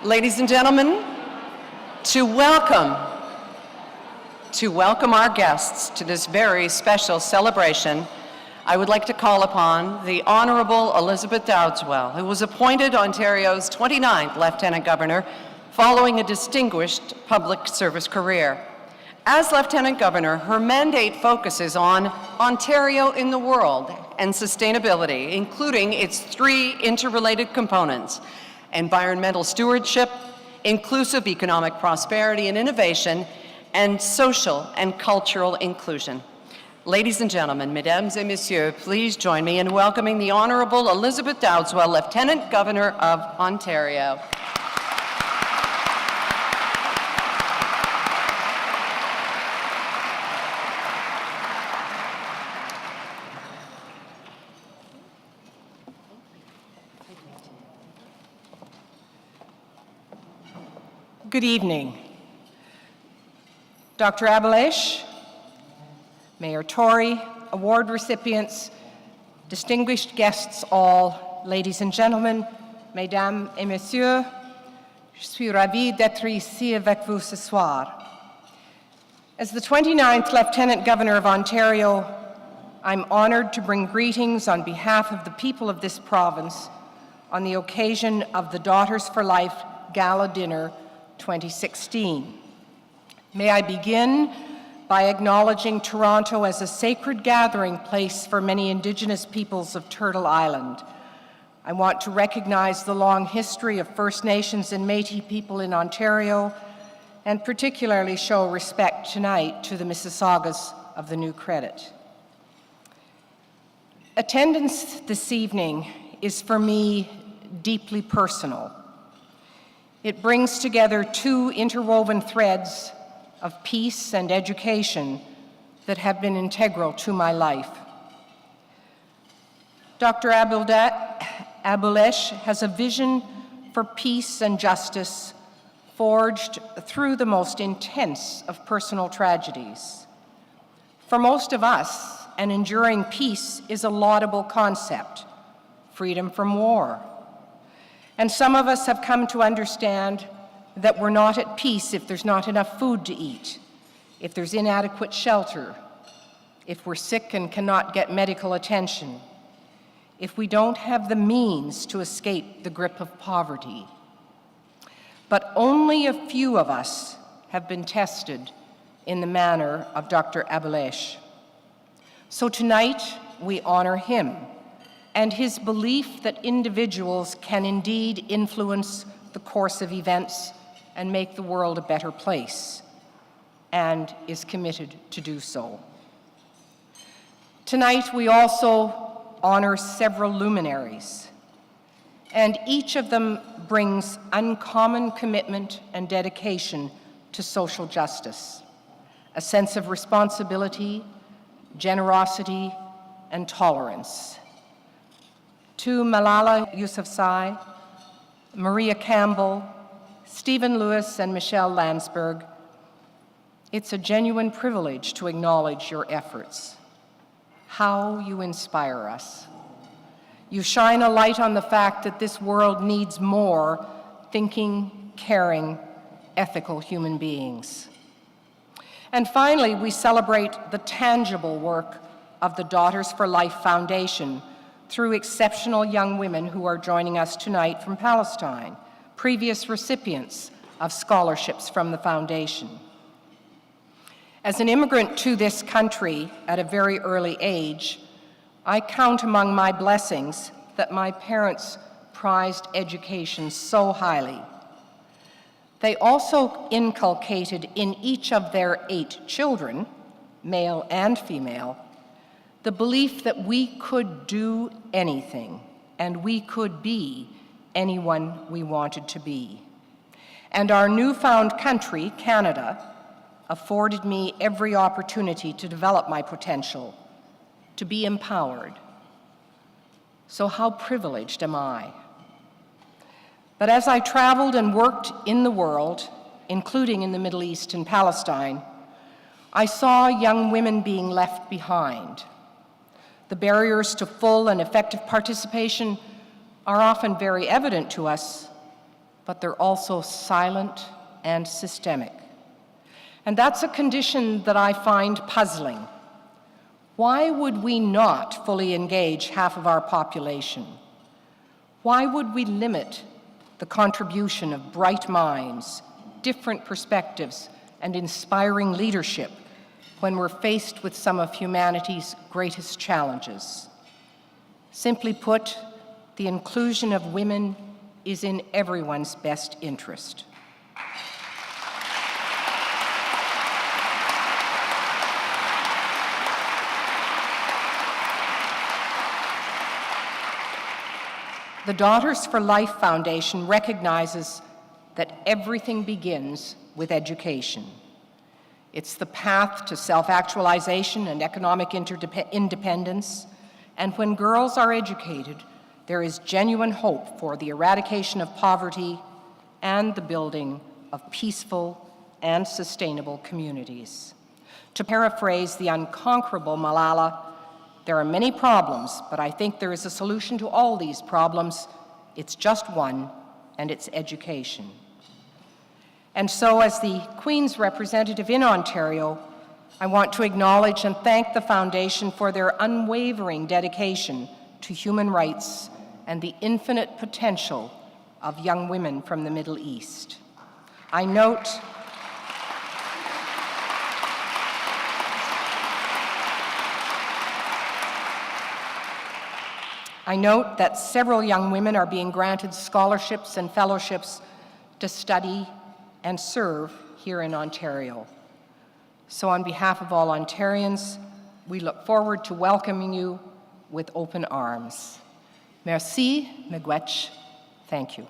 Ladies and gentlemen, to welcome our guests to this very special celebration, I would like to call upon the Honourable Elizabeth Dowdeswell, who was appointed Ontario's 29th Lieutenant Governor following a distinguished public service career. As Lieutenant Governor, her mandate focuses on Ontario in the world and sustainability, including its three interrelated components: environmental stewardship, inclusive economic prosperity and innovation, and social and cultural inclusion. Ladies and gentlemen, mesdames et messieurs, please join me in welcoming the Honourable Elizabeth Dowdeswell, Lieutenant Governor of Ontario. Good evening. Dr.Abuelaish, Mayor Tory, award recipients, distinguished guests all, ladies and gentlemen, mesdames et messieurs, je suis ravie d'être ici avec vous ce soir. As the 29th Lieutenant Governor of Ontario, I'm honored to bring greetings on behalf of the people of this province on the occasion of the Daughters for Life Gala Dinner 2016. May I begin by acknowledging Toronto as a sacred gathering place for many Indigenous peoples of Turtle Island. I want to recognize the long history of First Nations and Métis people in Ontario, and particularly show respect tonight to the Mississaugas of the New Credit. Attendance this evening is for me deeply personal. It brings together two interwoven threads of peace and education that have been integral to my life. Dr. Abuelaish has a vision for peace and justice forged through the most intense of personal tragedies. For most of us, an enduring peace is a laudable concept, freedom from war. And some of us have come to understand that we're not at peace if there's not enough food to eat, if there's inadequate shelter, if we're sick and cannot get medical attention, if we don't have the means to escape the grip of poverty. But only a few of us have been tested in the manner of Dr. Abuelaish. So tonight, we honor him and his belief that individuals can indeed influence the course of events and make the world a better place, and is committed to do so. Tonight, we also honor several luminaries, and each of them brings uncommon commitment and dedication to social justice, a sense of responsibility, generosity, and tolerance. To Malala Yousafzai, Maria Campbell, Stephen Lewis, and Michele Landsberg, it's a genuine privilege to acknowledge your efforts. How you inspire us. You shine a light on the fact that this world needs more thinking, caring, ethical human beings. And finally, we celebrate the tangible work of the Daughters for Life Foundation through exceptional young women who are joining us tonight from Palestine, previous recipients of scholarships from the foundation. As an immigrant to this country at a very early age, I count among my blessings that my parents prized education so highly. They also inculcated in each of their 8 children, male and female, the belief that we could do anything and we could be anyone we wanted to be. And our newfound country, Canada, afforded me every opportunity to develop my potential, to be empowered. So how privileged am I? But as I traveled and worked in the world, including in the Middle East and Palestine, I saw young women being left behind. The barriers to full and effective participation are often very evident to us, but they're also silent and systemic. And that's a condition that I find puzzling. Why would we not fully engage half of our population? Why would we limit the contribution of bright minds, different perspectives, and inspiring leadership when we're faced with some of humanity's greatest challenges? Simply put, the inclusion of women is in everyone's best interest. The Daughters for Life Foundation recognizes that everything begins with education. It's the path to self-actualization and economic independence, and when girls are educated, there is genuine hope for the eradication of poverty and the building of peaceful and sustainable communities. To paraphrase the unconquerable Malala, there are many problems, but I think there is a solution to all these problems. It's just one, and it's education. And so, as the Queen's representative in Ontario, I want to acknowledge and thank the Foundation for their unwavering dedication to human rights and the infinite potential of young women from the Middle East. I note that several young women are being granted scholarships and fellowships to study and serve here in Ontario. So on behalf of all Ontarians, we look forward to welcoming you with open arms. Merci, miigwech. Thank you.